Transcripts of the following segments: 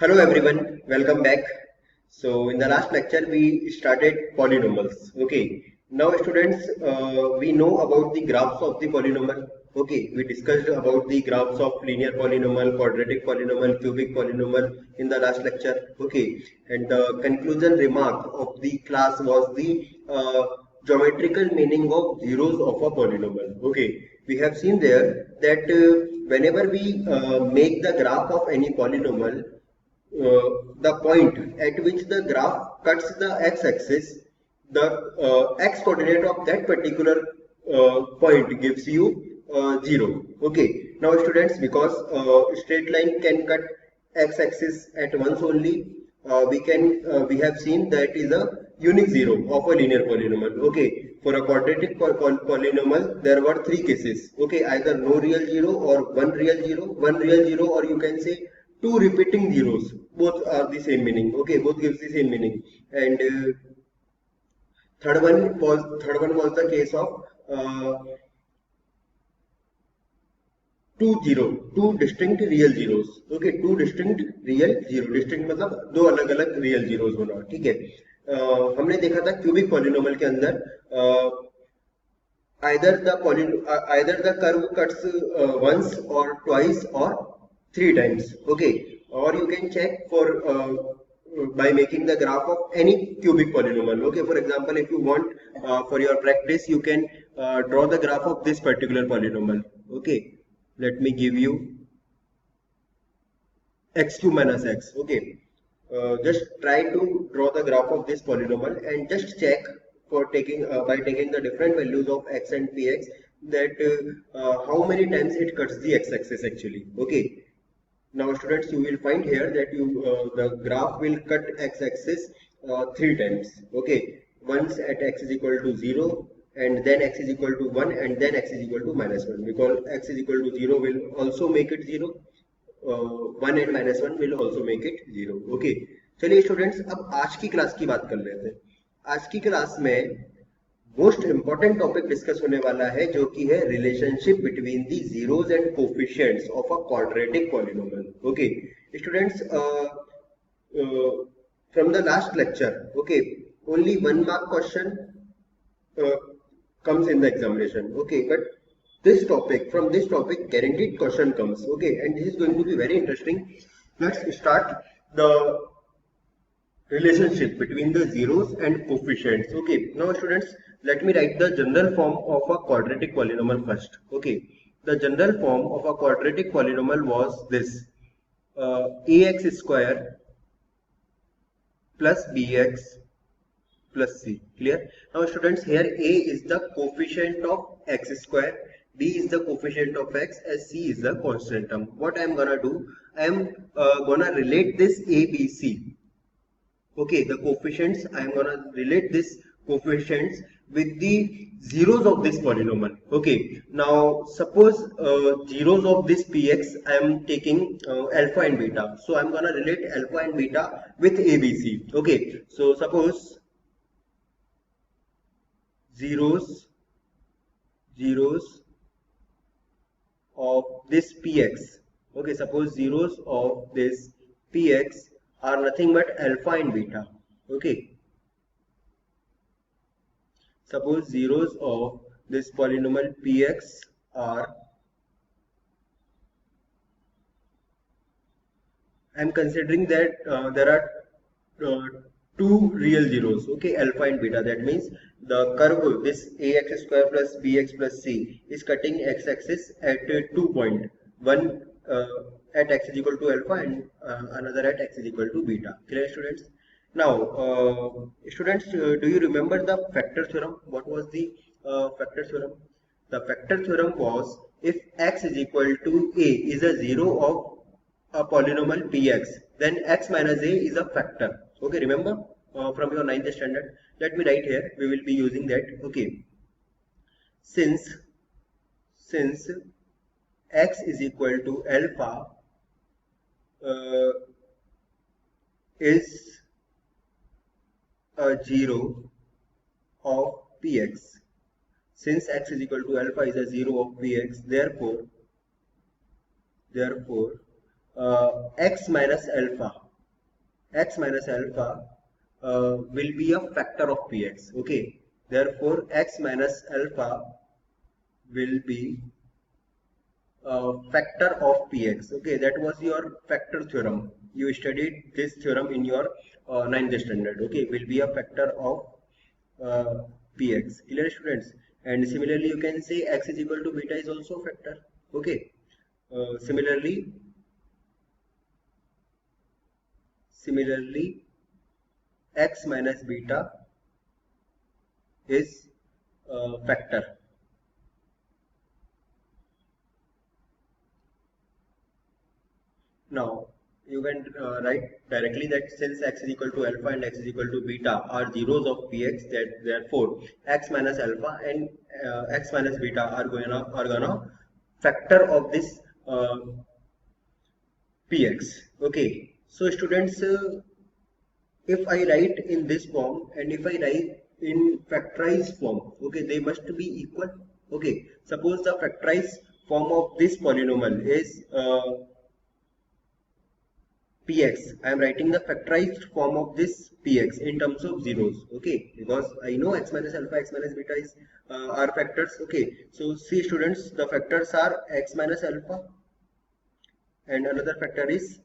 Hello everyone, welcome back. So in the last lecture we started polynomials. Okay, now students we know about the graphs of the polynomial. Okay, we discussed about the graphs of linear polynomial, quadratic polynomial, cubic polynomial in the last lecture. Okay, and the conclusion remark of the class was the geometrical meaning of zeros of a polynomial. Okay, we have seen there that whenever we make the graph of any polynomial, the point at which the graph cuts the x-axis, the x coordinate of that particular point gives you 0. Okay. Now students, because straight line can cut x-axis at once only, we have seen that is a unique zero of a linear polynomial. Okay. For a quadratic polynomial, there were three cases. Okay. Either no real zero or one real zero, or you can say two repeating zeros. Both are the same meaning. Okay, both gives the same meaning. And third one was the case of two distinct real zeros. Okay, two distinct real zero. Distinct मतलब दो अलग अलग real zeros होना. ठीक है. हमने देखा था क्यूबिक पॉलिनोमियल के अंदर either the curve cuts once or twice or three times. Okay, or you can check for by making the graph of any cubic polynomial. Okay, for example, if you want for your practice, you can draw the graph of this particular polynomial. Okay, let me give you x cube minus x. Okay, just try to draw the graph of this polynomial and just check for taking by taking the different values of x and px that how many times it cuts the x-axis actually. Okay, now students, you will find here that the graph will cut x-axis three times. Okay, once at x is equal to 0, and then x is equal to 1, and then x is equal to minus 1. Because x is equal to 0 will also make it 0. 1 and minus 1 will also make it 0. Okay, चलिए students, अब आज की class की बात कर लेते हैं. आज की क्लास में मोस्ट इंपॉर्टेंट टॉपिक डिस्कस होने वाला है, जो कि है relationship between the zeros and coefficients of a quadratic polynomial. Okay students, from the last lecture, okay, only 1 mark question comes in the examination. Okay, but from this topic guaranteed question comes. Okay, and this is going to be very interesting. Let's start the relationship between the zeros and coefficients. Okay, now students, let me write the general form of a quadratic polynomial first. Okay, the general form of a quadratic polynomial was this: ax square plus bx plus c. Clear? Now students, here a is the coefficient of x square, b is the coefficient of x, and c is the constant term. What I am gonna do, I am gonna relate this a, b, c. Okay, the coefficients, I am gonna relate this coefficients with the zeros of this polynomial. Okay, now suppose zeros of this px, I am taking alpha and beta. So I am gonna relate alpha and beta with abc. Okay, so suppose zeros of this px. Okay, suppose zeros of this px are nothing but alpha and beta. Okay, suppose zeros of this polynomial px are, I am considering that there are two real zeros. Okay, alpha and beta. That means the curve, this ax square plus bx plus c, is cutting x-axis at 2 points. One at x is equal to alpha and another at x is equal to beta. Clear, students? Now, students, do you remember the factor theorem? What was the factor theorem? The factor theorem was, if x is equal to a is a zero of a polynomial px, then x minus a is a factor. Okay, remember from your 9th standard. Let me write here, we will be using that. Okay, since x is equal to alpha is a zero of px, since x is equal to alpha is a zero of px, therefore x minus alpha x minus alpha will be a factor of px. Okay, therefore x minus alpha will be a factor of px. Okay, that was your factor theorem. You studied this theorem in your 9th standard. Okay, will be a factor of px. Clear, students? And similarly you can say x is equal to beta is also a factor. Okay, similarly x minus beta is a factor. Now you can write directly that since x is equal to alpha and x is equal to beta are zeros of px, that therefore x minus alpha and x minus beta are gonna factor of this px. Okay, so students, if I write in this form and if I write in factorized form, okay, they must be equal. Okay, suppose the factorized form of this polynomial is px. I am writing the factorized form of this px in terms of zeros. Okay, because I know x minus alpha, x minus beta is are factors. Okay, so see students, the factors are x minus alpha and another factor is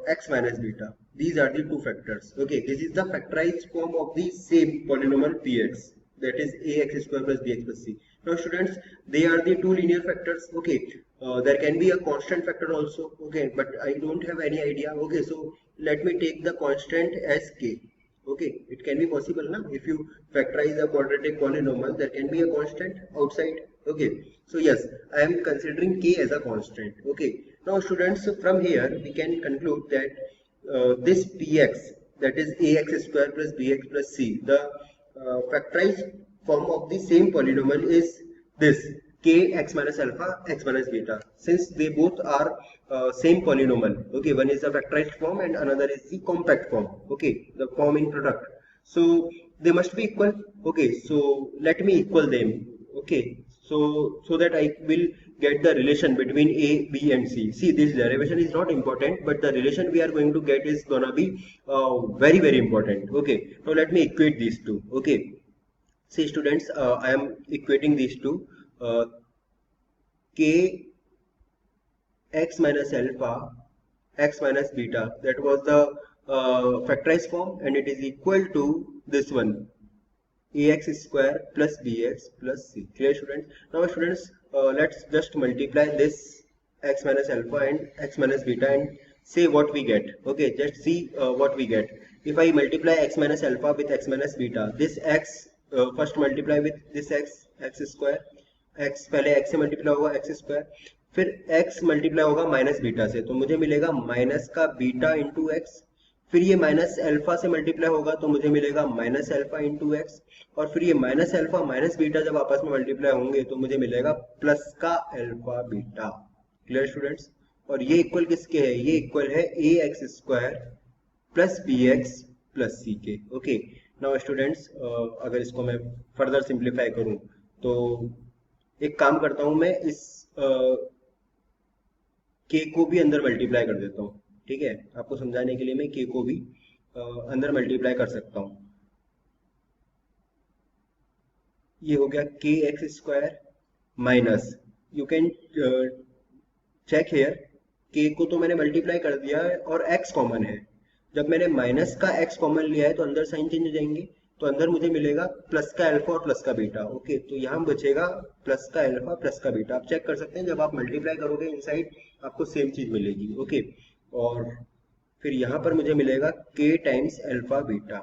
x minus beta. These are the two factors. Okay, this is the factorized form of the same polynomial px, that is ax square plus bx plus c. Now students, they are the two linear factors. Okay, there can be a constant factor also. Okay, but I don't have any idea. Okay, so let me take the constant as k. Okay, it can be possible now. If you factorize a quadratic polynomial, there can be a constant outside. Okay, so yes, I am considering k as a constant. Okay, now students, from here we can conclude that this px, that is ax square plus bx plus c, the factorized form of the same polynomial is this k x minus alpha x minus beta, since they both are same polynomial. Okay, one is the factorized form and another is the compact form. Okay, the form in product, so they must be equal. Okay, so let me equal them. Okay, so that I will get the relation between a, b and c. See, this derivation is not important, but the relation we are going to get is gonna be very important. Okay, now let me equate these two. Okay, see students, I am equating these two, k x minus alpha x minus beta, that was the factorized form, and it is equal to this one ax square plus bx plus c. Clear, students? Now students, let's just multiply this x minus alpha and x minus beta and say what we get. Okay, just see what we get. If I multiply x minus alpha with x minus beta, this x first multiply with this x square, x पहले x से multiply होगा x square, फिर x multiply होगा minus beta से, तो मुझे मिलेगा minus का बीटा इंटू एक्स, फिर ये माइनस अल्फा से मल्टीप्लाई होगा तो मुझे मिलेगा माइनस अल्फा इंटू एक्स, और फिर ये माइनस अल्फा माइनस बीटा जब आपस में मल्टीप्लाई होंगे तो मुझे मिलेगा प्लस का अल्फा बीटा। Clear students? और ये इक्वल किसके है? ये इक्वल है a x square plus b x plus c के। ओके, नाउ स्टूडेंट्स, अगर इसको मैं फर्दर सिंप्लीफाई करूं तो एक काम करता हूं, मैं इस के को भी अंदर मल्टीप्लाई कर देता हूँ। ठीक है, आपको समझाने के लिए मैं के को भी अंदर मल्टीप्लाई कर सकता हूँ। ये हो गया के x square minus, you can check here, के को तो मैंने मल्टीप्लाई कर दिया है और एक्स कॉमन है। जब मैंने माइनस का एक्स कॉमन लिया है तो अंदर साइन चेंज हो जाएंगे, तो अंदर मुझे मिलेगा प्लस का अल्फा और प्लस का बीटा। ओके, तो यहाँ बचेगा प्लस का अल्फा प्लस का बीटा। आप चेक कर सकते हैं, जब आप मल्टीप्लाई करोगे इनसाइड आपको सेम चीज मिलेगी। ओके, और फिर यहाँ पर मुझे मिलेगा के टाइम्स अल्फा बीटा,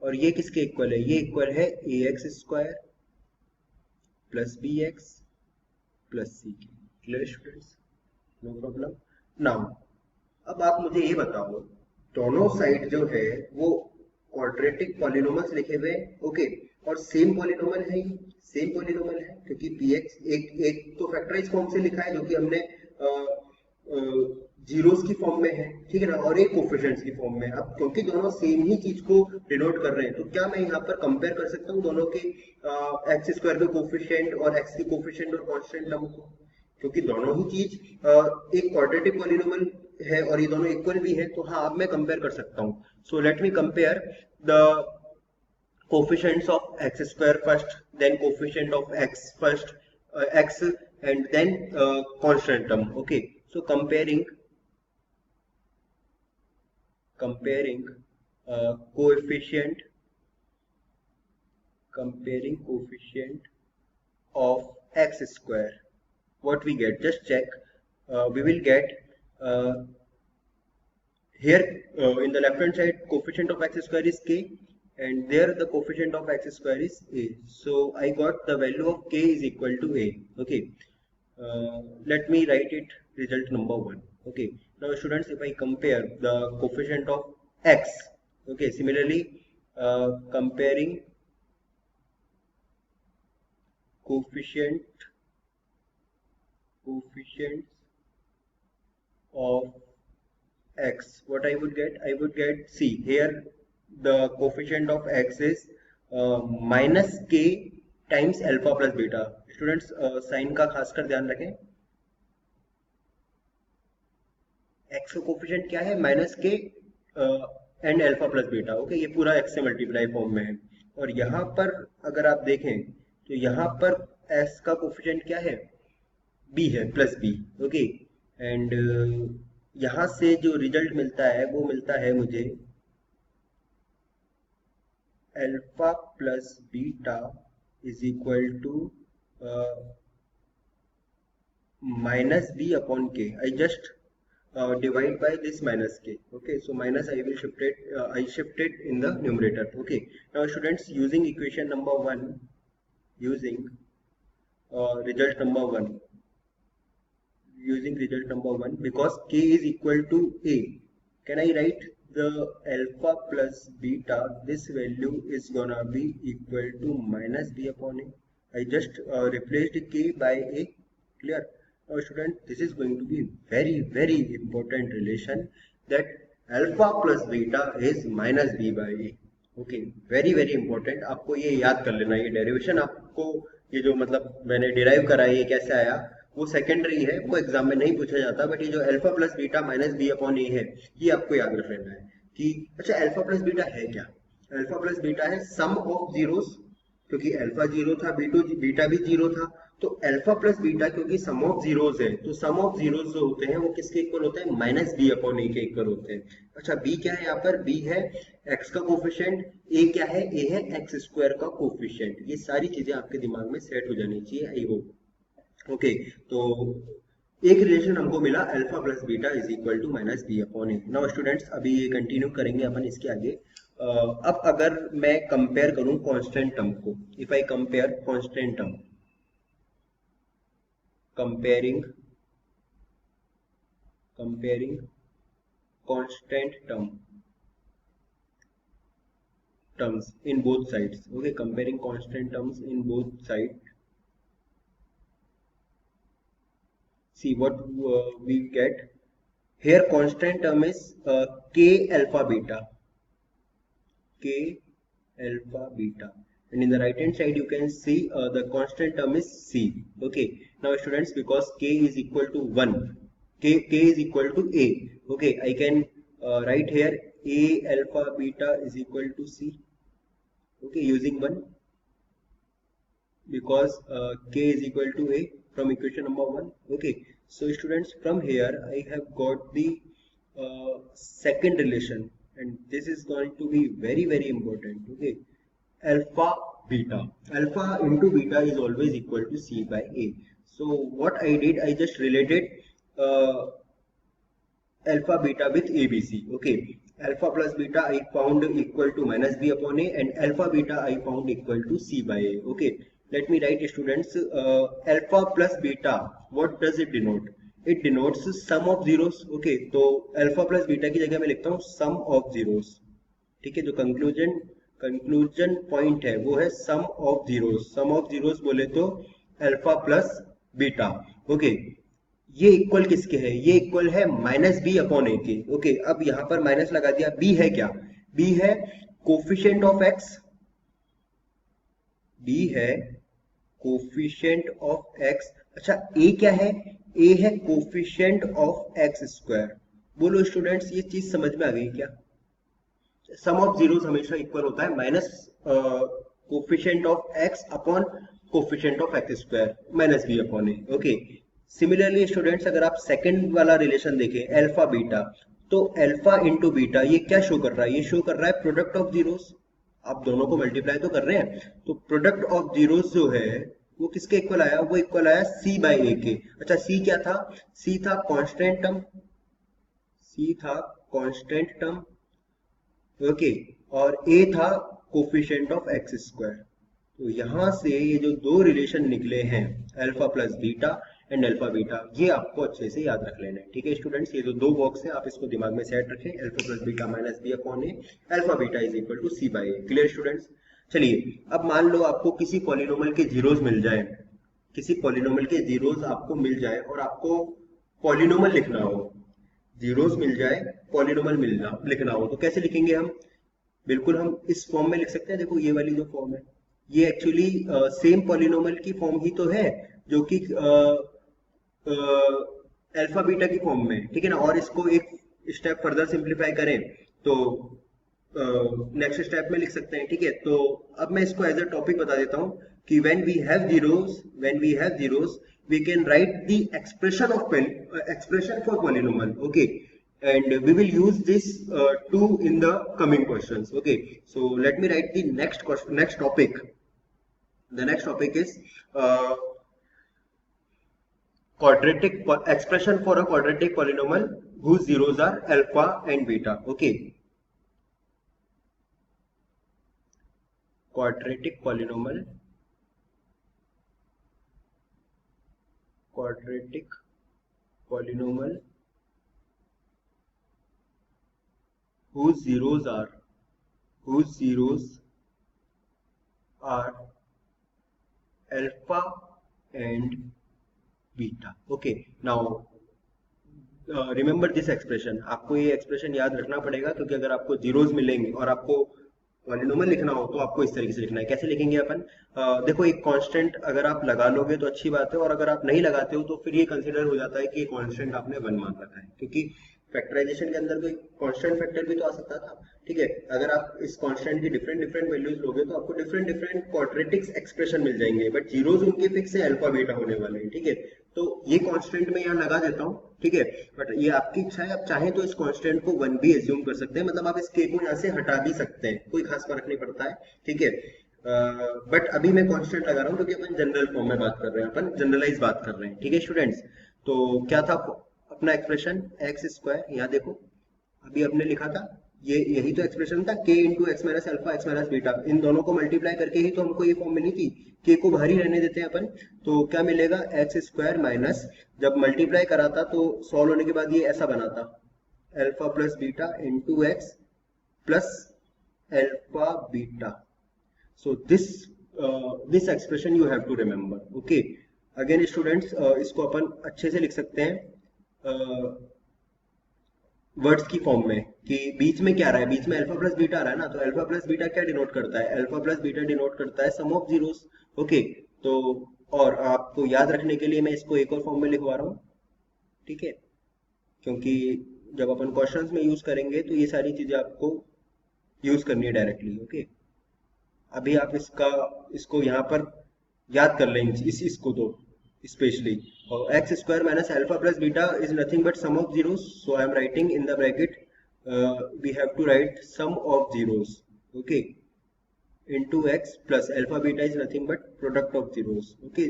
और ये किसके इक्वल है? ये इक्वल है a x square plus b x plus c के। Clear students? No problem. Now अब आप मुझे ये बताओ, दोनों साइड जो है वो क्वाड्रेटिक पॉलिनोमल्स लिखे हुए, ओके, और सेम पॉलिनोमल है, सेम पॉलिनोमल है क्योंकि px एक तो फैक्टराइज फॉर्म से लिखा है जो कि हमने जीरोस की फॉर्म में है, ठीक है ना, और एक कोफिशिएंट्स की फॉर्म में। अब क्योंकि दोनों सेम ही चीज को डिनोट कर रहे हैं, तो क्या मैं यहाँ पर कंपेयर कर सकता हूँ दोनों के एक्स स्क्वायर के कोफिशिएंट और एक्स के कोफिशिएंट और कांस्टेंट टर्म को? क्योंकि दोनों ही चीज एक क्वाड्रेटिक पॉलिनोमियल है और ये दोनों इक्वल भी है, तो हाँ अब मैं कंपेयर कर सकता हूँ. So let me compare the coefficients of x square first, then coefficient of x first, x, and then constant term. Okay, so comparing uh, coefficient coefficient of x square, what we get, just check. We will get uh, here in the left hand side coefficient of x square is k, and there the coefficient of x square is a. So I got the value of k is equal to a. Okay, let me write it, result number 1. Okay, now students, if I compare the coefficient of x, okay, similarly comparing coefficients of x, what I would get, I would get, see here the coefficient of x is minus k times alpha plus beta. Students, sign का खासकर ध्यान रखें. x का coefficient क्या है, minus के and alpha plus beta. Okay, ये पूरा x से मल्टीप्लाई फॉर्म में है. और यहाँ पर अगर आप देखें तो यहाँ पर s का कोफिशिएंट क्या है, b है, प्लस b. ओके, एंड यहाँ से जो रिजल्ट मिलता है वो मिलता है मुझे alpha plus beta is equal to minus b upon k. I just divide by this minus k. Okay, so minus I will shift it, I shift it in the numerator. Okay, now students, using equation number 1, using result number 1, because k is equal to a, can I write the alpha plus beta, this value is gonna be equal to minus b upon a. I just replaced k by a. Clear? Now student, this is going to be very important relation, that alpha plus beta is minus b by a. Okay, very important. आपको ये याद कर लेना, ये derivation आपको, ये जो मतलब मैंने डिराइव करा है, ये कैसे आया वो सेकेंडरी है, वो एग्जाम में नहीं पूछा जाता. बट ये जो alpha plus beta minus b upon a है, ये आपको याद रख लेना है कि अच्छा अल्फा प्लस बीटा है क्या. अल्फा प्लस बीटा है सम ऑफ जीरोस, क्योंकि अल्फा जीरो था, बीटा भी जीरो था, तो अल्फा प्लस बीटा क्योंकि सम ऑफ जीरोस है, तो सम ऑफ जीरोस जो होते हैं वो किसके इक्वल होते हैं, माइनस बी अपॉन ए के इक्वल होते हैं. अच्छा, बी क्या है, यहाँ पर बी है एक्स का कोफिशिएंट, ए क्या है, ए है एक्स स्क्वायर का कोफिशिएंट. ये सारी चीजें आपके दिमाग में सेट हो जानी चाहिए, आई होप. ओके, तो एक रिलेशन हमको मिला, alpha plus beta is equal to minus b upon a. Now students, अभी ये कंटिन्यू करेंगे अपन इसके आगे. अब अगर मैं कंपेयर करूं कांस्टेंट टर्म को, if I compare constant term, comparing constant terms in both sides. Okay, comparing constant terms in both sides. See what we get here. Constant term is k alpha beta, and in the right hand side you can see the constant term is c. Okay, now students, because k is equal to 1, k is equal to a. Okay, I can write here a alpha beta is equal to c. Okay, using 1, because k is equal to a from equation number 1. Okay, so students, from here I have got the second relation, and this is going to be very important. Okay, alpha into beta is always equal to c by a. So what I did, I just related alpha beta with abc. Okay, alpha plus beta I found equal to minus b upon a, and alpha beta I found equal to c by a. Okay, let me write, students, alpha plus beta, what does it denote? It denotes sum of zeros. Okay, तो alpha plus beta की जगह मैं लिखता हूँ sum of zeros. ठीक है, जो conclusion point है वो है sum of zeros. Sum of zeros बोले तो अल्फा प्लस बीटा. ओके, ये इक्वल किसके है, ये इक्वल है माइनस बी अपॉन ए के. ओके, अब यहाँ पर माइनस लगा दिया. बी है क्या, बी है कोफिशिएंट ऑफ एक्स, बी है कोफिशिएंट ऑफ एक्स. अच्छा, ए क्या है, ए है कोफिशिएंट ऑफ एक्स स्क्वायर. बोलो स्टूडेंट्स, ये चीज समझ में आ गई क्या? सम ऑफ जीरोस हमेशा इक्वल होता है minus coefficient of x upon coefficient of x square minus b upon a. Okay, similarly students अगर आप सेकंड वाला रिलेशन देखें अल्फा बीटा, तो अल्फा इंटू बीटा ये क्या शो कर रहा है? ये शो कर रहा है प्रोडक्ट ऑफ जीरोस। आप दोनों को मल्टीप्लाई तो कर रहे हैं, तो प्रोडक्ट ऑफ जीरोस जो है वो किसके इक्वल आया? वो इक्वल आया सी बाई ए के। अच्छा, सी क्या था? सी था कांस्टेंट टर्म, सी था कांस्टेंट टर्म, ओके, और ए था कोफिशिएंट ऑफ एक्स स्क्वायर। तो यहां से ये जो दो रिलेशन निकले हैं alpha plus beta and alpha beta, ये आपको अच्छे से याद रख लेना है। ठीक है स्टूडेंट्स, ये जो दो बॉक्स है आप इसको दिमाग में सेट रखें, alpha plus beta minus b upon a, alpha beta is equal to c by a. Clear students? चलिए, अब मान लो आपको किसी पॉलिनोमियल के जीरोस मिल जाए, किसी पॉलिनोमियल के जीरोस आपको मिल जाए और आपको पॉलिनोमियल लिखना हो, जीरोस मिल जाए, पॉलिनोमियल मिलना लिखना हो, तो कैसे लिखेंगे हम? बिल्कुल हम इस फॉर्म में लिख सकते हैं। देखो ये वाली जो फॉर्म है, ये एक्चुअली सेम पॉलिनोमियल की फॉर्म ही तो है जो कि अल्फा बीटा की फॉर्म में, ठीक है ना। और इसको एक स्टेप फर्दर सिंप्लीफाई करें तो नेक्स्ट स्टेप में लिख सकते हैं। ठीक है, तो अब मैं इसको एज अ टॉपिक बता देता हूँ कि when we have zeros we can write the expression for polynomial, okay, and we will use this two in the coming questions. Okay, so let me write the next topic. The next topic is quadratic expression for a quadratic polynomial whose zeros are alpha and beta. Okay, quadratic polynomial whose zeros are alpha and beta. Okay, now remember this expression. आपको ये expression याद रखना पड़ेगा, क्योंकि अगर आपको zeros मिलेंगे और आपको पॉलिनोमियल लिखना हो तो आपको इस तरीके से लिखना है। कैसे लिखेंगे अपन? देखो, एक कांस्टेंट अगर आप लगा लोगे तो अच्छी बात है, और अगर आप नहीं लगाते हो तो फिर ये कंसिडर हो जाता है कि कांस्टेंट आपने 1 मान रखा है, क्योंकि फैक्टराइजेशन के अंदर कोई कांस्टेंट फैक्टर भी तो आ सकता था। ठीक है, अगर आप इस कांस्टेंट की डिफरेंट वैल्यूज लोगे तो आपको डिफरेंट क्वाड्रेटिक्स एक्सप्रेशन मिल जाएंगे, बट जीरोस उनके फिक्स है, अल्फा बीटा होने वाले हैं। ठीक है, तो ये कांस्टेंट मैं यहाँ लगा देता हूँ। ठीक है, बट ये आपकी इच्छा है, आप चाहें तो इस कांस्टेंट को 1 भी एज्यूम कर सकते हैं, मतलब आप इस k को यहाँ से हटा भी सकते हैं, कोई खास फर्क नहीं पड़ता है। ठीक है, बट अभी मैं कांस्टेंट लगा रहा हूँ क्योंकि अपन जनरल फॉर्म में बात कर रहे हैं, अपन जनरलाइज बात कर रहे हैं। ठीक है स्टूडेंट्स, तो क्या था अपना एक्सप्रेशन? एक्स स्क्वायर, यहाँ देखो अभी आपने लिखा था, ये यही तो एक्सप्रेशन था, k into x minus alpha x minus beta, इन दोनों को मल्टीप्लाई करके ही तो हमको ये फॉर्म मिली थी। k को बाहर ही रहने देते हैं अपन, तो क्या मिलेगा? एक्स स्क्वायर माइनस, जब मल्टीप्लाई करा था तो सॉल्व होने के बाद ये ऐसा बना था, alpha plus beta into x plus alpha beta. So this expression you have to remember. Okay, again students, इसको अपन अच्छे से लिख सकते हैं वर्ड्स की फॉर्म में, कि बीच में क्या आ रहा है? बीच में अल्फा प्लस बीटा आ रहा है ना, तो अल्फा प्लस बीटा क्या डिनोट करता है? अल्फा प्लस बीटा डिनोट करता है सम ऑफ जीरोस। ओके, तो और आपको याद रखने के लिए मैं इसको एक और फॉर्म में लिखवा रहा हूँ। ठीक है, क्योंकि जब अपन क्वेश्चंस में यूज करेंगे तो ये सारी चीजें आपको यूज करनी है डायरेक्टली। ओके, अभी आप इसको यहाँ पर याद कर लें, इसको तो स्पेशली, और x square minus alpha plus beta is nothing but sum of zeros, so I am writing in the bracket we have to write sum of zeros, okay, into x plus alpha beta is nothing but product of zeros. Okay,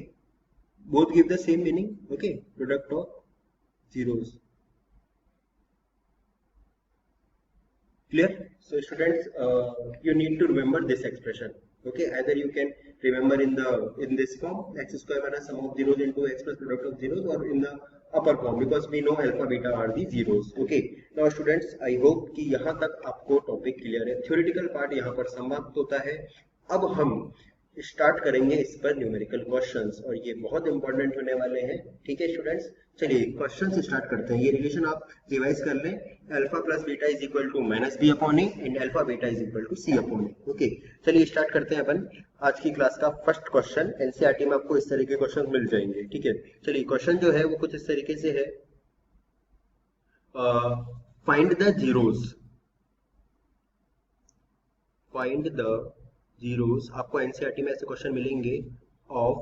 both give the same meaning. Okay, product of zeros. Clear? So students, you need to remember this expression. Okay, either you can remember in this form, x square minus sum of zeros into x plus product of zeros, or in the upper form, because we know alpha beta are the zeros. Okay, now students, I hope कि यहाँ तक आपको topic clear है। Theoretical part यहाँ पर समाप्त होता है। अब हम स्टार्ट करेंगे इस पर न्यूमेरिकल क्वेश्चंस, और ये बहुत इंपॉर्टेंट होने वाले हैं। ठीक है स्टूडेंट्स, चलिए क्वेश्चंस स्टार्ट करते हैं। ये रिलेशन आप रिवाइज कर लें, alpha plus beta is equal to minus b upon a and alpha beta is equal to c upon a. Okay, चलिए स्टार्ट करते हैं अपन आज की क्लास का फर्स्ट क्वेश्चन। एनसीईआरटी में आपको इस तरह के क्वेश्चन मिल जाएंगे। ठीक है, चलिए क्वेश्चन जो है वो कुछ इस तरीके से है। find the zeros. Find the zeros. आपको एनसीईआरटी में ऐसे क्वेश्चन मिलेंगे of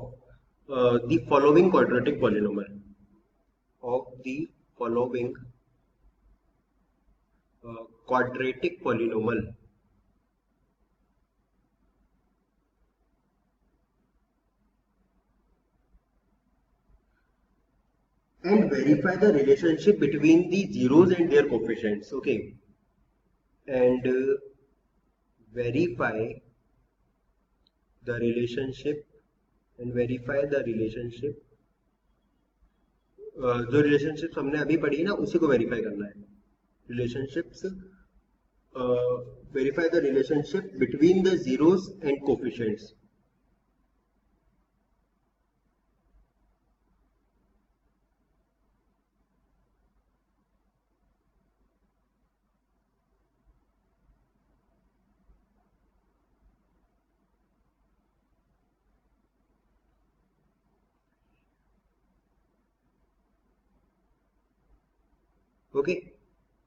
the following quadratic polynomial, of the following quadratic polynomial, and verify the relationship between the zeros and their coefficients. Okay, and verify the relationship, जो relationships हमने अभी पढ़ी है ना उसी को वेरीफाई करना है. Relationships, verify the relationship between the zeros and coefficients. Okay,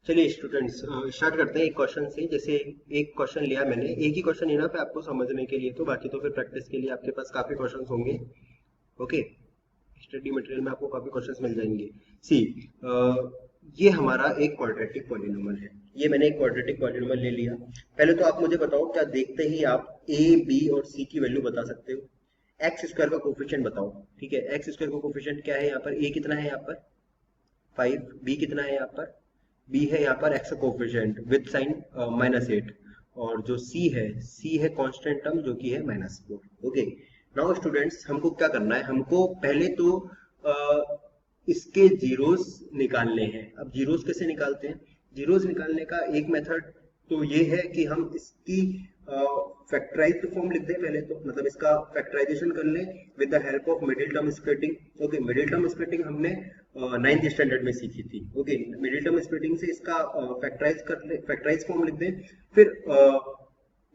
चलिए स्टूडेंट्स स्टार्ट करते हैं एक क्वेश्चन से. जैसे एक क्वेश्चन लिया मैंने, एक ही क्वेश्चन लेना पे आपको समझने के लिए, तो बाकी तो फिर प्रैक्टिस के लिए आपके पास काफी क्वेश्चंस होंगे. ओके, स्टडी मटेरियल में आपको काफी क्वेश्चंस मिल जाएंगे. सी, ये हमारा एक क्वाड्रेटिक पॉलिनोमियल है. ये मैंने एक क्वाड्रेटिक पॉलिनोमियल ले लिया. पहले तो आप मुझे बताओ, क्या देखते ही आप ए, बी और सी की वैल्यू बता सकते हो? एक्स स्क्वायर का कोफिशिएंट बताओ. ठीक है, एक्स स्क्वायर का कोफिशिएंट क्या है यहाँ पर? ए कितना है यहाँ पर? 5. बी कितना है यहाँ पर? बी है यहाँ पर एक्स कोफिशिएंट विद साइन -8, और जो सी है कांस्टेंट टर्म जो कि है -4. ओके, नाउ स्टूडेंट्स हमको क्या करना है? हमको पहले तो इसके जीरोस निकालने हैं. अब जीरोस कैसे निकालते हैं? जीरोस निकालने का एक मेथड तो ये है कि हम इसकी फैक्टराइज्ड फॉर्म लिख दें पहले तो, मतलब इसका फैक्टराइजेशन कर लें with the help of middle term splitting. Okay, middle term splitting हमने 9th स्टैंडर्ड में सीखी थी. ओके, मिडिल टर्म स्प्लिटिंग से इसका फैक्टराइज फॉर्म लिख दें. फिर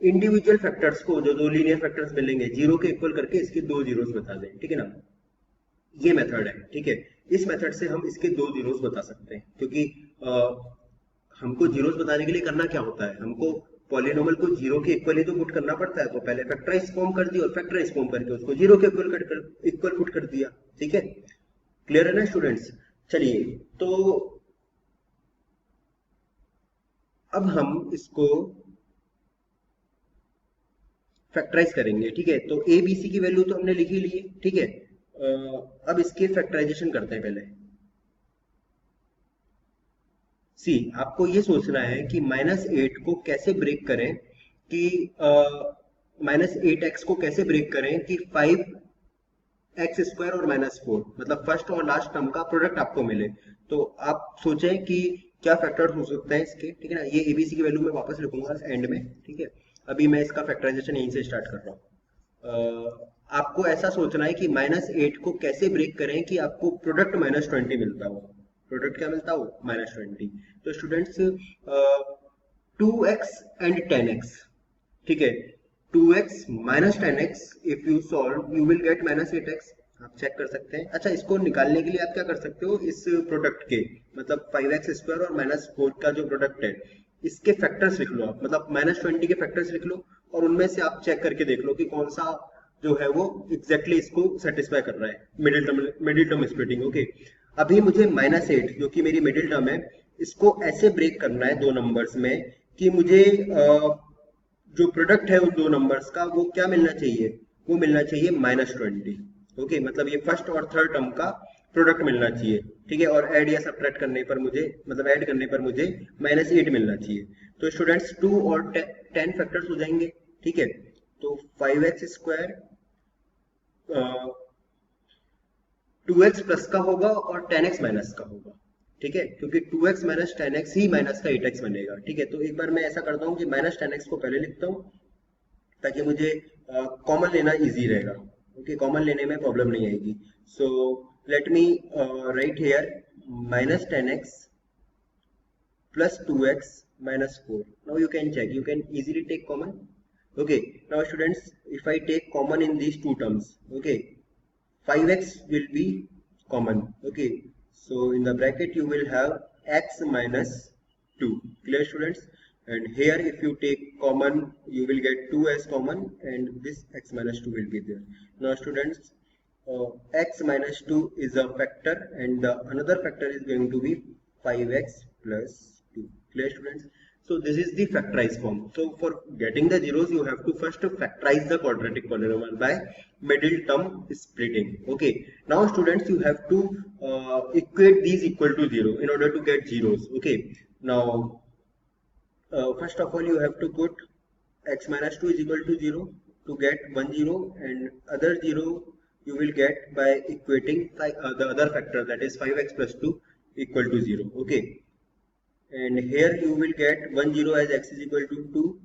इंडिविजुअल फैक्टर्स को, जो दो लीनियर फैक्टर्स मिलेंगे, जीरो के इक्वल करके इसके दो जीरोस बता दें. ठीक है ना, ये मेथड है. ठीक है, इस मेथड से हम इसके दो जीरोस बता सकते हैं, क्योंकि हमको जीरोस बताने के लिए करना क्या होता है? हमको पॉलिनोमियल को जीरो के इक्वल ही तो पुट करना पड़ता है. तो पहले फैक्टराइज फॉर्म कर दी और फैक्टराइज फॉर्म करके उसको जीरो के इक्वल पुट कर दिया. ठीक है, क्लियर है ना स्टूडेंट्स? चलिए, तो अब हम इसको फैक्टराइज करेंगे. ठीक है, तो ए बी सी की वैल्यू तो हमने लिख ही ली है. ठीक है, अब इसके फैक्टराइजेशन करते हैं पहले. सी, आपको ये सोचना है कि -8 को कैसे ब्रेक करें, कि -8x को कैसे ब्रेक करें कि 5x² और -4, मतलब फर्स्ट और लास्ट टर्म का प्रोडक्ट आपको मिले. तो आप सोचें कि क्या फैक्टर्स हो सकते हैं इसके. ठीक है ना, ये एबीसी की वैल्यू मैं वापस लिखूंगा एंड में. ठीक है, अभी मैं इसका फैक्टराइजेशन यहीं से स्टार्ट कर रहा हूँ. आपको ऐसा सोचना है कि -8 को कैसे ब्रेक करें कि आपको प्रोडक्ट -20 मिलता हो. प्रोडक्ट क्या मिलता हो? -20. तो स्टूडेंट्स 2x एंड 10x. ठीक है, 2x - 10x, if you solve you will get -8x. आप चेक कर सकते हैं. अच्छा, इसको निकालने के लिए आप क्या कर सकते हो? इस प्रोडक्ट के, मतलब 5x² और -4 का जो प्रोडक्ट है, इसके फैक्टर्स लिख लो आप, मतलब -20 के फैक्टर्स लिख लो, और उनमें से आप चेक करके देख लो कि कौन सा जो है वो एग्जैक्टली इसको सेटिस्फाई कर रहा है. Middle term splitting. ओके, अभी मुझे -8 जो कि मेरी मिडिल टर्म है, इसको ऐसे ब्रेक करना है दो नंबर्स में कि मुझे जो प्रोडक्ट है उन दो नंबर्स का वो क्या मिलना चाहिए? वो मिलना चाहिए -20. ओके, मतलब ये फर्स्ट और थर्ड टर्म का प्रोडक्ट मिलना चाहिए. ठीक है, और ऐड या सब्ट्रैक्ट करने पर मुझे, मतलब ऐड करने पर मुझे -8 मिलना चाहिए. तो स्टूडेंट्स 2 और 10 फैक्टर्स हो जाएंगे. ठीक है, तो 5x² 2x प्लस का होगा और 10x माइनस का होगा. ठीक है, क्योंकि 2x - 10x ही माइनस का 8x बनेगा. ठीक है, तो एक बार मैं ऐसा करता हूँ कि -10x को पहले लिखता हूँ ताकि मुझे कॉमन लेना इजी रहेगा. ओके, कॉमन लेने में प्रॉब्लम नहीं आएगी. So let me right here -10x plus 2x minus 4. Now you can check, you can easily take common. Okay, now students, if I take common in these two terms, okay, 5x will be common. Okay, so in the bracket you will have x minus 2. Clear, students? And here if you take common, you will get 2 as common, and this x minus 2 will be there. Now students, x minus 2 is a factor, and the another factor is going to be 5x plus 2. Clear, students? So this is the factorized form. So for getting the zeros, you have to first factorize the quadratic polynomial by middle term splitting. Okay. Now students, you have to equate these equal to 0 in order to get zeros. Okay. Now first of all, you have to put x minus 2 is equal to 0 to get 1 0, and other 0 you will get by equating the other factor, that is 5x plus 2 equal to 0. Okay. And here you will get 1 0 as x is equal to 2.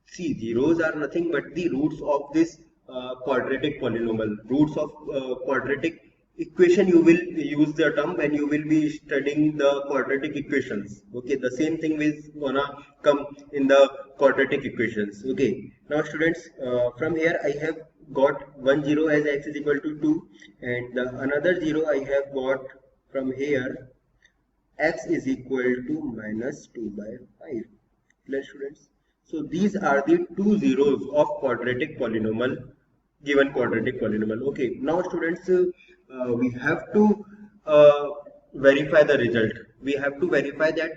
See, zeros are nothing but the roots of this quadratic polynomial. Roots of quadratic equation you will use the term when you will be studying the quadratic equations. Okay, the same thing is gonna come in the quadratic equations. Okay, now students, from here I have got 1 0 as x is equal to 2, and the another 0 I have got from here x is equal to minus 2 by 5. Clear, students? So these are the two zeros of quadratic polynomial, given quadratic polynomial. Okay, now students, we have to verify the result. We have to verify that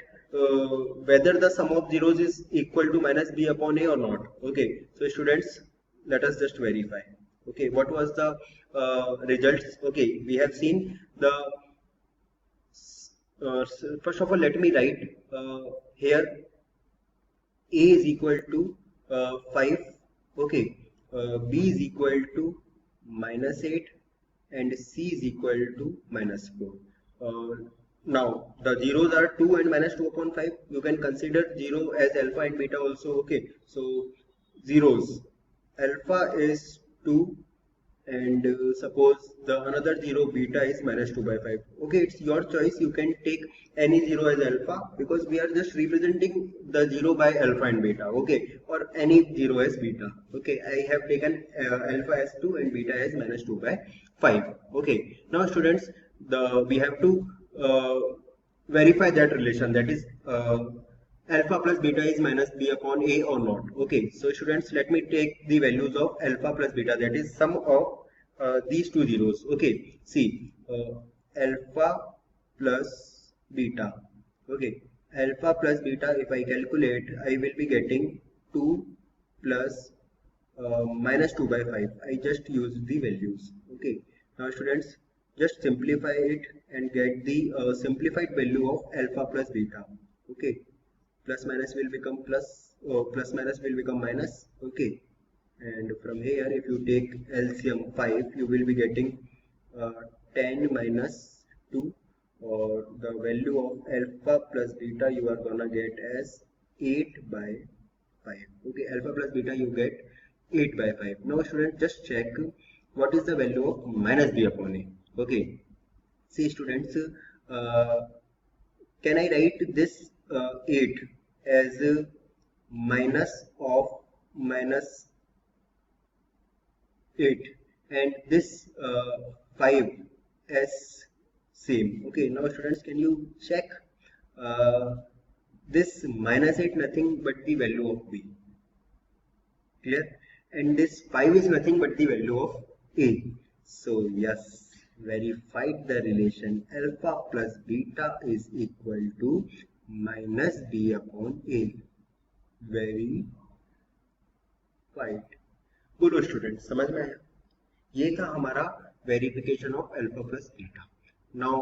whether the sum of zeros is equal to minus b upon a or not. Okay, so students, let us just verify. Okay, what was the results? Okay, we have seen the first of all, let me write here a is equal to 5, okay, b is equal to minus 8, and c is equal to minus 4. Now the zeros are 2 and minus 2 upon 5. You can consider 0 as alpha and beta also. Okay, so zeros, alpha is 2, and suppose the another 0 beta is minus 2 by 5. Okay, it's your choice. You can take any 0 as alpha, because we are just representing the 0 by alpha and beta. Okay, or any 0 as beta. Okay, I have taken alpha as 2 and beta as minus 2 by 5. Okay, now students, we have to verify that relation, that is alpha plus beta is minus b upon a or not. Okay, so students, let me take the values of alpha plus beta, that is sum of these two zeros. Okay, see, alpha plus beta. Okay, alpha plus beta, if I calculate, I will be getting 2 plus minus 2 by 5. I just use the values. Okay, now students, just simplify it and get the simplified value of alpha plus beta. Okay, plus minus will become plus, plus minus will become minus. Okay, and from here if you take LCM 5, you will be getting 10 minus 2, or the value of alpha plus beta you are gonna get as 8 by 5. Okay, alpha plus beta you get 8 by 5. Now students, just check what is the value of minus b upon a. Okay, see students, can I write this 8 as minus of minus 8, and this 5 as same? Okay, now students, can you check this minus 8 nothing but the value of b. Clear? And this 5 is nothing but the value of a. So yes, verified the relation alpha plus beta is equal to minus b upon a. Verified. बोलो student, समझ में आया? ये था हमारा verification of alpha plus beta. Now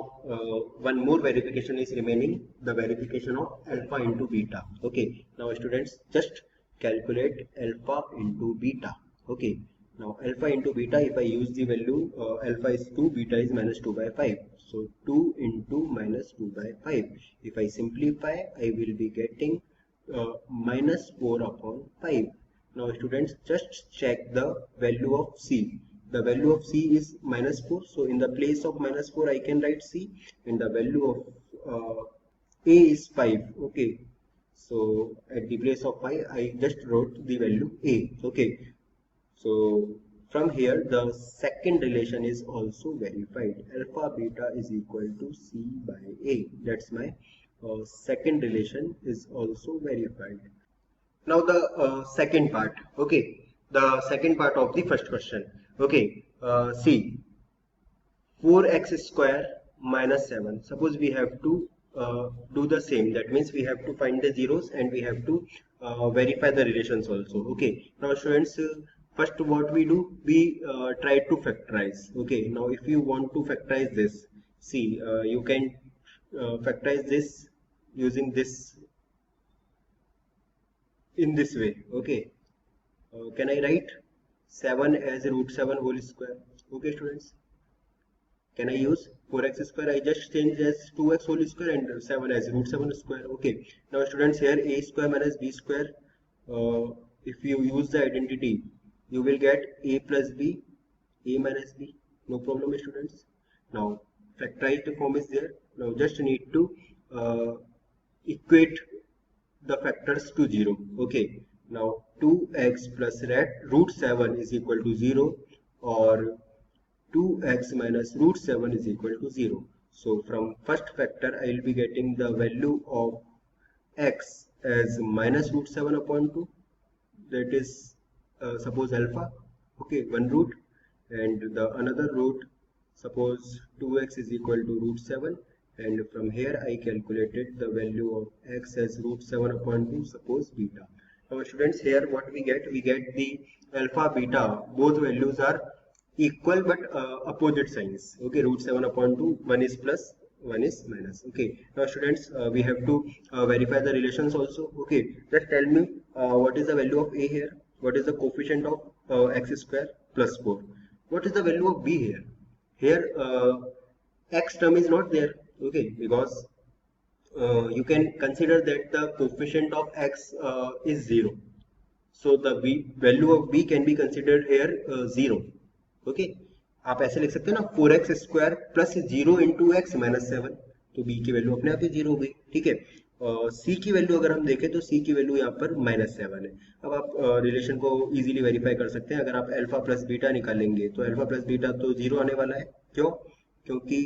one more verification is remaining, the verification of alpha into beta. Okay, now students, just calculate alpha into beta. Okay, now alpha into beta, if I use the value, alpha is 2, beta is minus 2 by 5. So 2 into minus 2 by 5. If I simplify, I will be getting minus 4 upon 5. Now students, just check the value of c. The value of c is minus 4. So in the place of minus 4, I can write c. And the value of a is 5. Okay. So at the place of 5, I just wrote the value a. Okay. So From here, the second relation is also verified. Alpha beta is equal to C by A. That's my second relation is also verified. Now the second part. Okay, the second part of the first question. Okay, see, 4x square minus 7. Suppose we have to do the same. That means we have to find the zeros and we have to verify the relations also. Okay. Now students, first what we do, we try to factorize. Okay. Now if you want to factorize this, see, you can factorize this using this in this way. Okay. Can I write 7 as root 7 whole square? Okay, students. Can I use 4x square? I just change as 2x whole square and 7 as root 7 square. Okay. Now students, here a square minus b square. If you use the identity, you will get a plus b, a minus b. No problem, students. Now factorized form is there. Now just need to equate the factors to 0. Okay. Now 2x plus root 7 is equal to 0, or 2x minus root 7 is equal to 0. So from first factor I will be getting the value of x as minus root 7 upon 2, that is suppose alpha, okay, one root, and the another root, suppose 2x is equal to root 7, and from here I calculated the value of x as root 7 upon 2, suppose beta. Now students, here what we get the alpha beta, both values are equal but opposite signs. Okay, root 7 upon 2, one is plus, one is minus. Okay, now students, we have to verify the relations also. Okay, just tell me what is the value of a here, what is the coefficient of x square plus 4, what is the value of b here. Here x term is not there. Okay, because you can consider that the coefficient of x is 0, so the value of b can be considered here 0. Okay आप ऐसे लिख सकते हैं ना, 4x square plus 0 into x minus 7, तो b की value अपने आप ही 0 हो गई. ठीक है. c की वैल्यू अगर हम देखें तो c की वैल्यू यहाँ पर -7 है. अब आप रिलेशन को इजीली वेरीफाई कर सकते हैं. अगर आप अल्फा प्लस बीटा निकालेंगे तो अल्फा प्लस बीटा तो 0 आने वाला है. क्यों? क्योंकि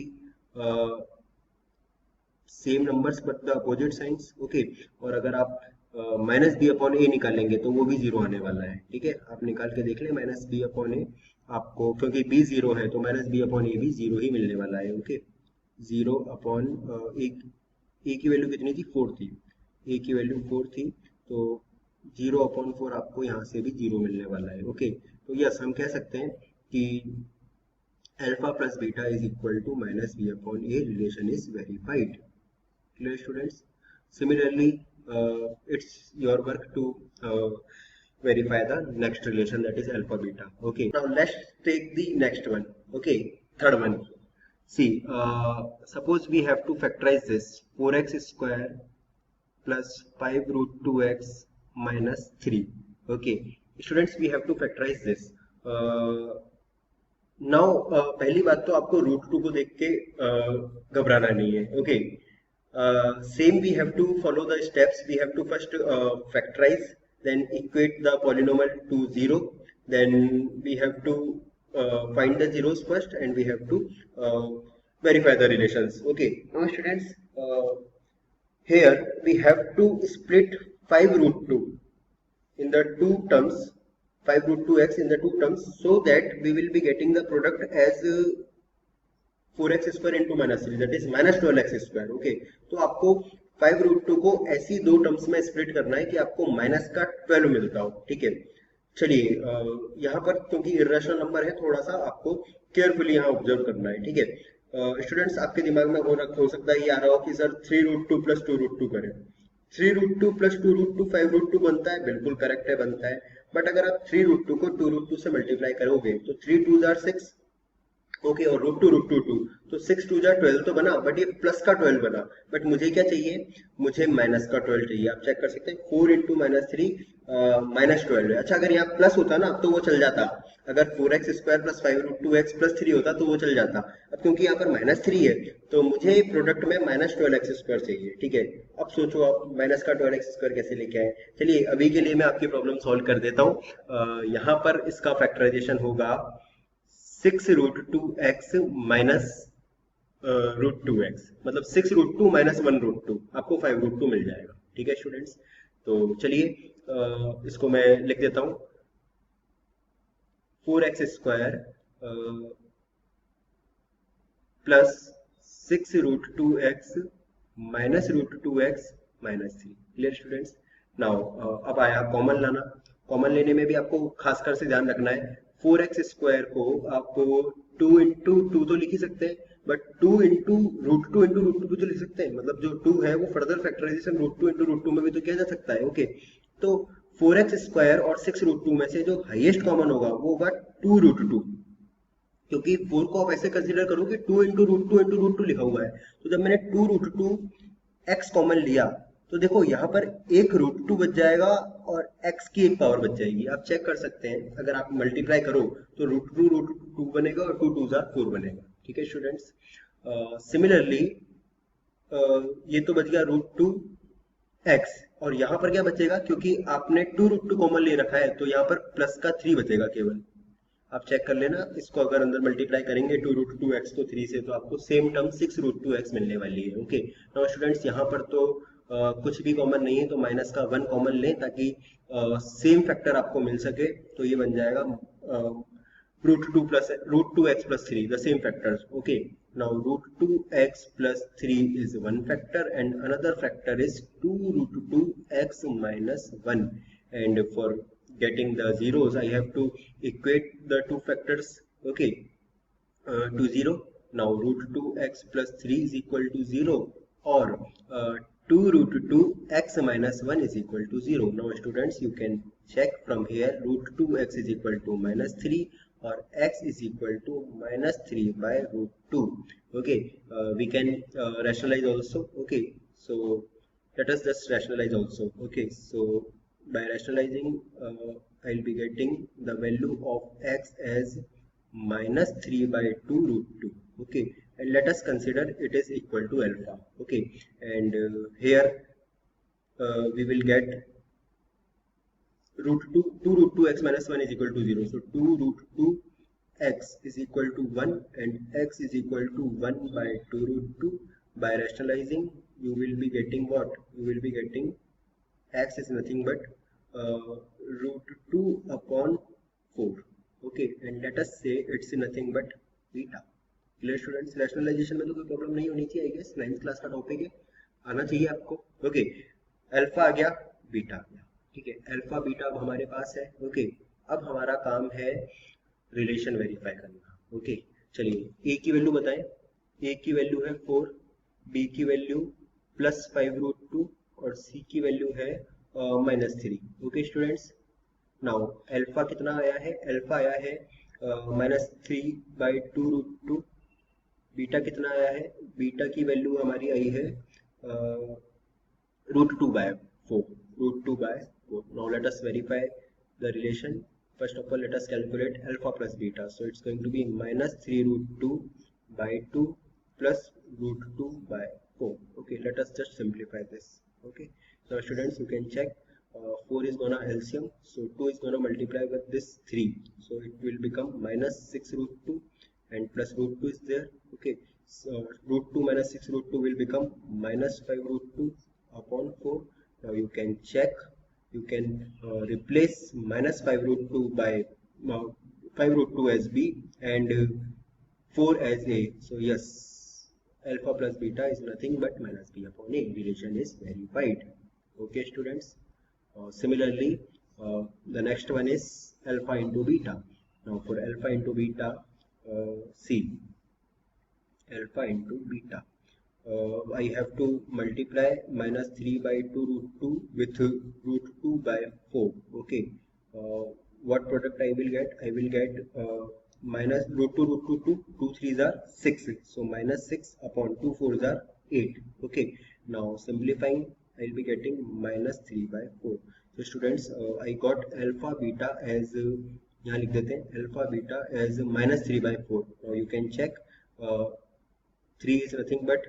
same numbers but the opposite signs. Okay, और अगर आप माइनस बी अपॉन ए निकालेंगे तो वो भी 0 आने वाला है. ठीक है, आप निकाल के देख लें माइनस बी अपॉन ए आपको, क्योंकि b 0 है तो माइनस बी अपॉन ए भी 0 ही मिलने वाला है. ओके, 0 अपॉन ए की वैल्यू कितनी थी? 4 थी. ए की वैल्यू 4 थी, तो 0 अपॉन 4 आपको यहाँ से भी 0 मिलने वाला है. ओके, तो यस हम कह सकते हैं कि alpha plus beta is equal to minus b upon a. Relation is verified. Clear students? Similarly it's your work to verify the next relation, that is alpha beta. Okay, now let's take the next one. Okay, third one. See, suppose we have to factorize this 4x square plus 5 root 2x minus 3. Okay, students, we have to factorize this. Now पहली बात तो आपको root 2 को देख के घबराना नहीं है. Okay, same we have to follow the steps. We have to first factorize, then equate the polynomial to 0, then we have to find the zeros first, and we have to verify the relations. Okay, now students, here we have to split 5 root 2 in the two terms, 5 root 2x in the two terms, so that we will be getting the product as 4x square into minus 3, that is minus 12x square. Okay, तो आपको 5 root 2 को ऐसी दो terms में split करना है कि आपको माइनस का 12 मिलता हो. ठीक है, चलिए यहाँ पर क्योंकि इरेशनल नंबर है, थोड़ा सा आपको केयरफुली यहाँ ऑब्जर्व करना है. ठीक है स्टूडेंट्स, आपके दिमाग में हो सकता है ये आ रहा हो कि सर 3 रूट 2 प्लस 2 रूट 2 करें. 3 रूट 2 प्लस 2 रूट 2 5 रूट 2 बनता है. बिल्कुल करेक्ट है, बनता है. बट अगर आप 3 रूट 2 को 2 रूट 2 से मल्टीप्लाई करोगे तो 3 2 6, ओके, और रूट टू तो 6 2 जा 12 तो बना, बट ये प्लस का 12 बना। बट मुझे क्या चाहिए, मुझे माइनस का 12 चाहिए। आप चेक कर सकते हैं 4 × -3 -12 है। अच्छा, अगर यहाँ प्लस होता ना तो वो चल जाता, अगर 4x² + 5√2x + 3 होता तो वो चल जाता। अब क्योंकि यहाँ पर -3 है तो मुझे प्रोडक्ट में -12x² चाहिए। ठीक है, अब सोचो आप माइनस का 12x² कैसे लेके आए। चलिए अभी के लिए मैं आपकी प्रॉब्लम सॉल्व कर देता हूँ। यहाँ पर इसका फैक्टराइजेशन होगा 6√2x माइनस √2x, मतलब 6√2 - 1√2, आपको 5√2 मिल जाएगा। ठीक है स्टूडेंट्स, तो चलिए इसको मैं लिख देता हूँ। 4x² plus 6√2x -√2x -3। Clear students. Now अब आया कॉमन लाना। कॉमन लेने में भी आपको खासकर से ध्यान रखना है, 4x² को आप 2 × 2 तो लिख ही सकते हैं, बट 2 × √2 भी तो लिख सकते हैं। मतलब जो 2 है वो फर्दर फैक्टराइजेशन √2 में भी तो किया जा सकता है। ओके, तो 4x² और 6√2 में से जो हाईएस्ट कॉमन होगा वो होगा 2√2, क्योंकि 4 को आप ऐसे कंसीडर करो कि 2 × √2 लिखा हुआ है। तो जब मैंने 2√2 x कॉमन लिया तो देखो यहाँ पर एक √2 बच जाएगा और x की एक पावर बच जाएगी। आप चेक कर सकते हैं, अगर आप मल्टीप्लाई करो तो √2 बनेगा और 2 2 4 बनेगा। ठीक है स्टूडेंट्स, सिमिलरली ये तो बच गया √2x, और यहाँ पर क्या बचेगा, क्योंकि आपने 2√2 कॉमन ले रखा है तो यहाँ पर प्लस का 3 बचेगा केवल। आप चेक कर लेना, इसको अगर अंदर मल्टीप्लाई करेंगे 2√2x को 3 से तो आपको सेम टर्म 6√2x मिलने वाली है। ओके, नाउ स्टूडेंट्स यहाँ पर तो कुछ भी कॉमन नहीं है तो माइनस का 1 कॉमन लें ताकि सेम फैक्टर आपको मिल सके। तो ये बन जाएगा √2x + 3, the same factors. Okay, now √2x + 3 is one factor and another factor is 2√2x - 1. And for getting the zeros I have to equate the two factors, okay, to 0. Now √2x + 3 is equal to 0, or 2√2x - 1 is equal to 0. Now students, you can check from here, √2x is equal to -3 or x is equal to -3 by √2. Okay, we can rationalize also. Okay, so let us just rationalize also. Okay, so by rationalizing I'll be getting the value of x as -3 by 2√2. Okay, and let us consider it is equal to alpha. Okay, and here we will get √2x - 1 is equal to 0. So 2√2x is equal to 1 and x is equal to 1 by 2√2. By rationalizing you will be getting what? You will be getting x is nothing but √2 upon 4. Okay, and let us say it's nothing but beta. Clear students, rationalisation में तो कोई problem नहीं होनी चाहिए। I guess 9th class का topic है, आना चाहिए आपको। ओके, अल्फा आ गया, बीटा आ गया। ठीक है, अल्फा बीटा अब हमारे पास है। ओके, अब हमारा काम है रिलेशन वेरीफाई करना। ओके, चलिए ए की वैल्यू बताएं। ए की वैल्यू है 4, बी की वैल्यू +5√2 और सी की वैल्यू है -3। ओके स्टूडेंट्स, नाउ अल्फा कितना आया है? अल्फा आया है -3 by 2√2। बीटा कितना आया है? बीटा की वैल्यू हमारी आई है √2 by 4, √2 by 4. Now let us verify the relation. First of all, let us calculate alpha plus beta. So it's going to be -3√2 by 2 plus √2 by 4. Okay, let us just simplify this. Okay, now students, you can check. 4 is gonna LCM, so 2 is gonna multiply with this 3, so it will become -6√2 and plus √2 is there. Okay, so √2 - 6√2 will become -5√2 upon 4. Now you can check, you can replace -5√2 by 5√2 as B and 4 as A. So yes, alpha plus beta is nothing but -B upon A. Relation is verified. Okay students, similarly the next one is alpha into beta. Now for alpha into beta, see, alpha into beta, I have to multiply -3 by 2√2 with √2 by 4. Okay, what product I will get? I will get minus root 2 root 2 2, 2 3s are 6, so minus 6 upon 2 4s are 8. Okay, now simplifying I'll be getting minus 3 by 4. So students, I got alpha beta as यहाँ लिख देते हैं alpha beta as minus 3 by 4. Now you can check, 3 is nothing but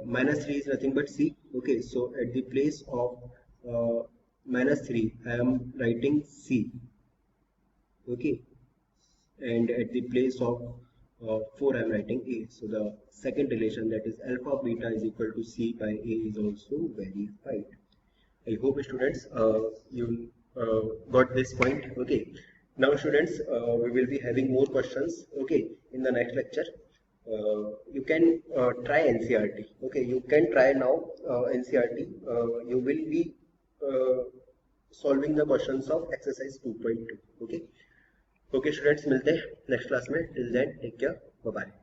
minus 3 is nothing but C. Okay, so at the place of minus 3 I am writing C. Okay, and at the place of 4 I am writing A. So the second relation, that is alpha beta is equal to C by A, is also verified. I hope students you got this point. Okay, now students, we will be having more questions. Okay, in the next lecture. You can try NCERT. Okay, you can try now NCERT. You will be solving the questions of exercise 2.2. Okay, okay students, मिलते हैं next class में. Till then, take care. Bye bye.